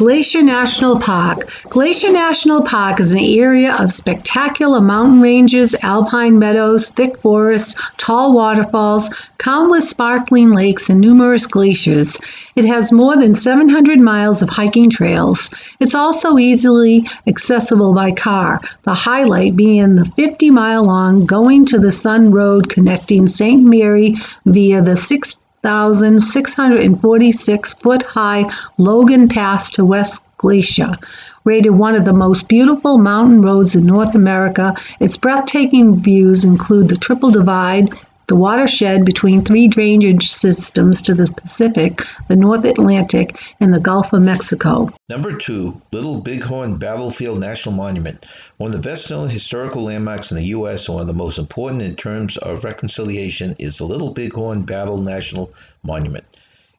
Glacier National Park. Glacier National Park is an area of spectacular mountain ranges, alpine meadows, thick forests, tall waterfalls, countless sparkling lakes, and numerous glaciers. It has more than 700 miles of hiking trails. It's also easily accessible by car, the highlight being the 50-mile-long Going to the Sun Road connecting St. Mary via the 6,646-foot-high Logan Pass to West Glacier. Rated one of the most beautiful mountain roads in North America, its breathtaking views include the Triple Divide, the watershed between three drainage systems to the Pacific, the North Atlantic, and the Gulf of Mexico. Number 2, Little Bighorn Battlefield National Monument. One of the best-known historical landmarks in the U.S. and one of the most important in terms of reconciliation is the Little Bighorn Battle National Monument.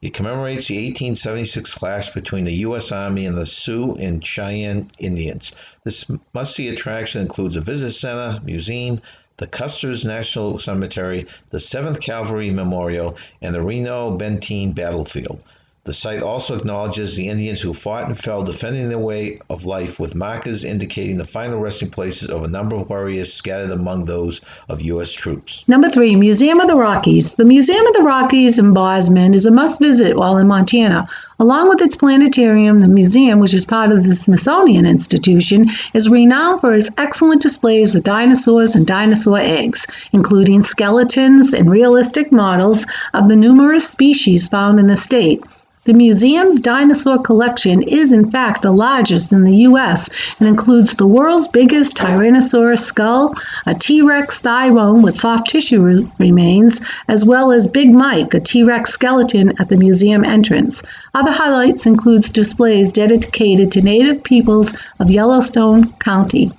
It commemorates the 1876 clash between the U.S. Army and the Sioux and Cheyenne Indians. This must-see attraction includes a visitor center, museum, the Custer's National Cemetery, the 7th Cavalry Memorial, and the Reno-Benteen Battlefield. The site also acknowledges the Indians who fought and fell defending their way of life, with markers indicating the final resting places of a number of warriors scattered among those of U.S. troops. Number 3, Museum of the Rockies. The Museum of the Rockies in Bozeman is a must-visit while in Montana. Along with its planetarium, the museum, which is part of the Smithsonian Institution, is renowned for its excellent displays of dinosaurs and dinosaur eggs, including skeletons and realistic models of the numerous species found in the state. The museum's dinosaur collection is in fact the largest in the U.S. and includes the world's biggest Tyrannosaurus skull, a T-Rex thigh bone with soft tissue remains, as well as Big Mike, a T-Rex skeleton at the museum entrance. Other highlights include displays dedicated to native peoples of Yellowstone County,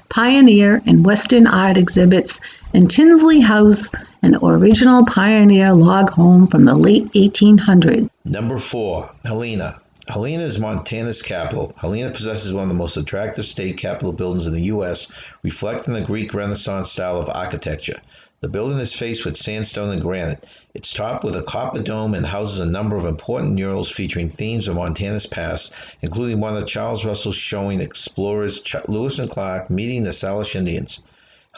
pioneer and Western art exhibits, and Tinsley House, an original pioneer log home from the late 1800s. Number 4, Helena. Helena is Montana's capital. Helena possesses one of the most attractive state capitol buildings in the U.S., reflecting the Greek Renaissance style of architecture. The building is faced with sandstone and granite. It's topped with a copper dome and houses a number of important murals featuring themes of Montana's past, including one of Charles Russell's showing explorers Lewis and Clark meeting the Salish Indians.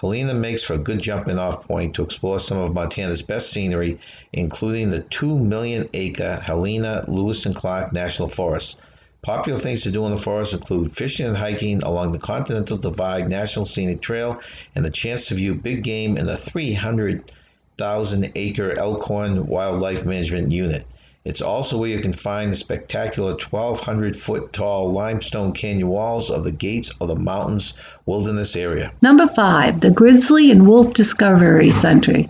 Helena makes for a good jumping-off point to explore some of Montana's best scenery, including the 2-million-acre Helena Lewis-and-Clark National Forest. Popular things to do in the forest include fishing and hiking along the Continental Divide National Scenic Trail and the chance to view big game in the 300,000-acre Elkhorn Wildlife Management Unit. It's also where you can find the spectacular 1,200-foot-tall limestone canyon walls of the Gates of the Mountains Wilderness Area. Number 5, the Grizzly and Wolf Discovery Center.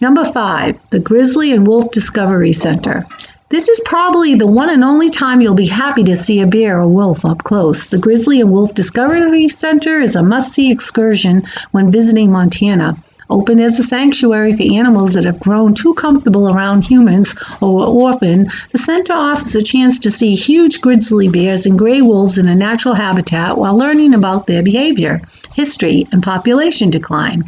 Number 5, the Grizzly and Wolf Discovery Center. This is probably the one and only time you'll be happy to see a bear or wolf up close. The Grizzly and Wolf Discovery Center is a must-see excursion when visiting Montana. Open as a sanctuary for animals that have grown too comfortable around humans or were orphaned, the center offers a chance to see huge grizzly bears and gray wolves in a natural habitat while learning about their behavior, history, and population decline.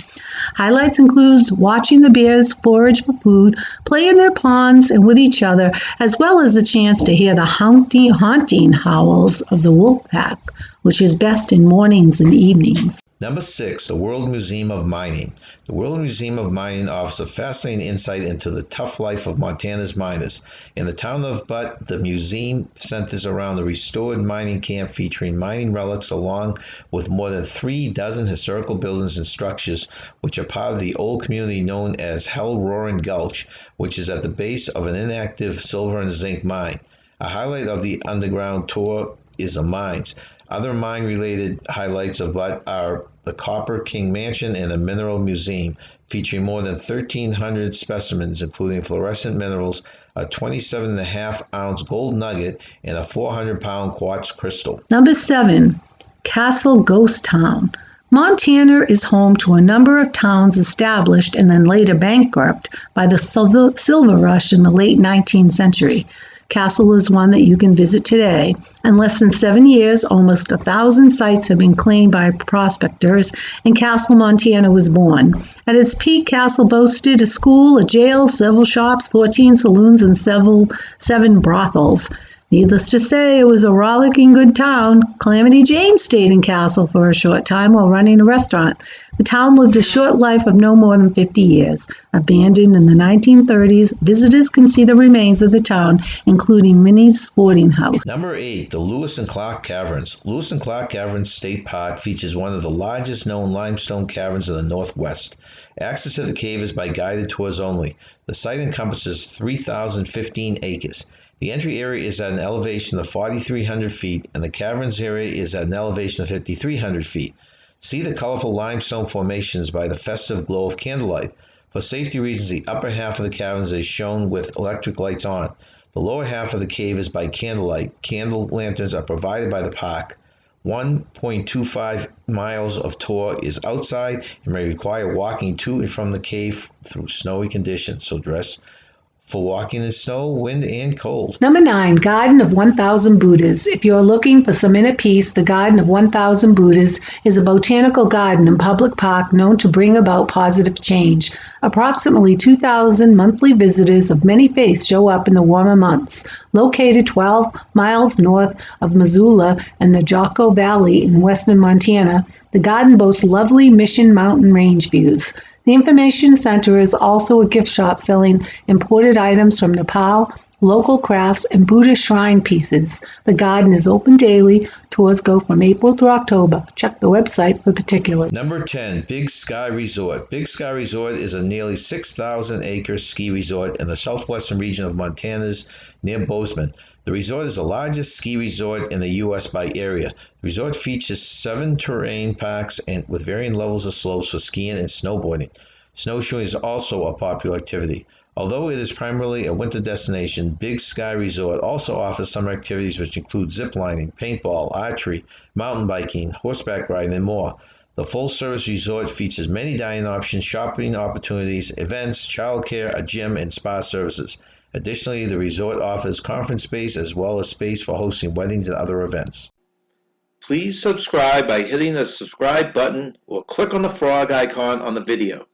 Highlights include watching the bears forage for food, play in their ponds and with each other, as well as a chance to hear the haunting howls of the wolf pack, which is best in mornings and evenings. Number 6, the World Museum of Mining. The World Museum of Mining offers a fascinating insight into the tough life of Montana's miners. In the town of Butte, the museum centers around the restored mining camp featuring mining relics along with more than 36 historical buildings and structures which are part of the old community known as Hell Roaring Gulch, which is at the base of an inactive silver and zinc mine. A highlight of the underground tour is the mines. Other mine-related highlights of Butte are the Copper King Mansion and the Mineral Museum, featuring more than 1,300 specimens, including fluorescent minerals, a 27.5-ounce gold nugget, and a 400-pound quartz crystal. Number 7, Castle Ghost Town. Montana is home to a number of towns established and then later bankrupt by the silver rush in the late 19th century. Castle is one that you can visit today. In less than 7 years, almost 1,000 sites have been claimed by prospectors, and Castle, Montana was born. At its peak, Castle boasted a school, a jail, several shops, 14 saloons, and 7 brothels. Needless to say, it was a rollicking good town. Calamity Jane stayed in Castle for a short time while running a restaurant. The town lived a short life of no more than 50 years. Abandoned in the 1930s, visitors can see the remains of the town, including Minnie's Sporting House. Number 8, the Lewis-and-Clark-Caverns. Lewis-and-Clark-Caverns State Park features one of the largest known limestone caverns in the Northwest. Access to the cave is by guided tours only. The site encompasses 3,015 acres. The entry area is at an elevation of 4,300 feet, and the caverns area is at an elevation of 5,300 feet. See the colorful limestone formations by the festive glow of candlelight. For safety reasons, the upper half of the caverns is shown with electric lights on. The lower half of the cave is by candlelight. Candle lanterns are provided by the park. 1.25 miles of tour is outside and may require walking to and from the cave through snowy conditions, so dress for walking in snow, wind, and cold. Number 9, Garden of 1,000 Buddhas. If you're looking for some inner peace, the Garden of 1,000 Buddhas is a botanical garden and public park known to bring about positive change. Approximately 2,000 monthly visitors of many faiths show up in the warmer months. Located 12 miles north of Missoula and the Jocko Valley in western Montana, the garden boasts lovely Mission Mountain range views. The information center is also a gift shop selling imported items from Nepal, local crafts, and Buddhist shrine pieces. The garden is open daily. Tours go from April through October. Check the website for particulars. Number 10, Big Sky Resort. Big Sky Resort is a nearly 6,000-acre ski resort in the southwestern region of Montana's near Bozeman. The resort is the largest ski resort in the U.S. by area. The resort features 7 terrain parks and with varying levels of slopes for skiing and snowboarding. Snowshoeing is also a popular activity. Although it is primarily a winter destination, Big Sky Resort also offers summer activities which include zip lining, paintball, archery, mountain biking, horseback riding, and more. The full-service resort features many dining options, shopping opportunities, events, childcare, a gym, and spa services. Additionally, the resort offers conference space as well as space for hosting weddings and other events. Please subscribe by hitting the subscribe button or click on the frog icon on the video.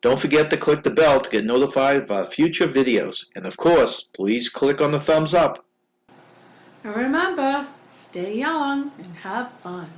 Don't forget to click the bell to get notified of our future videos. And of course, please click on the thumbs up. And remember, stay young and have fun.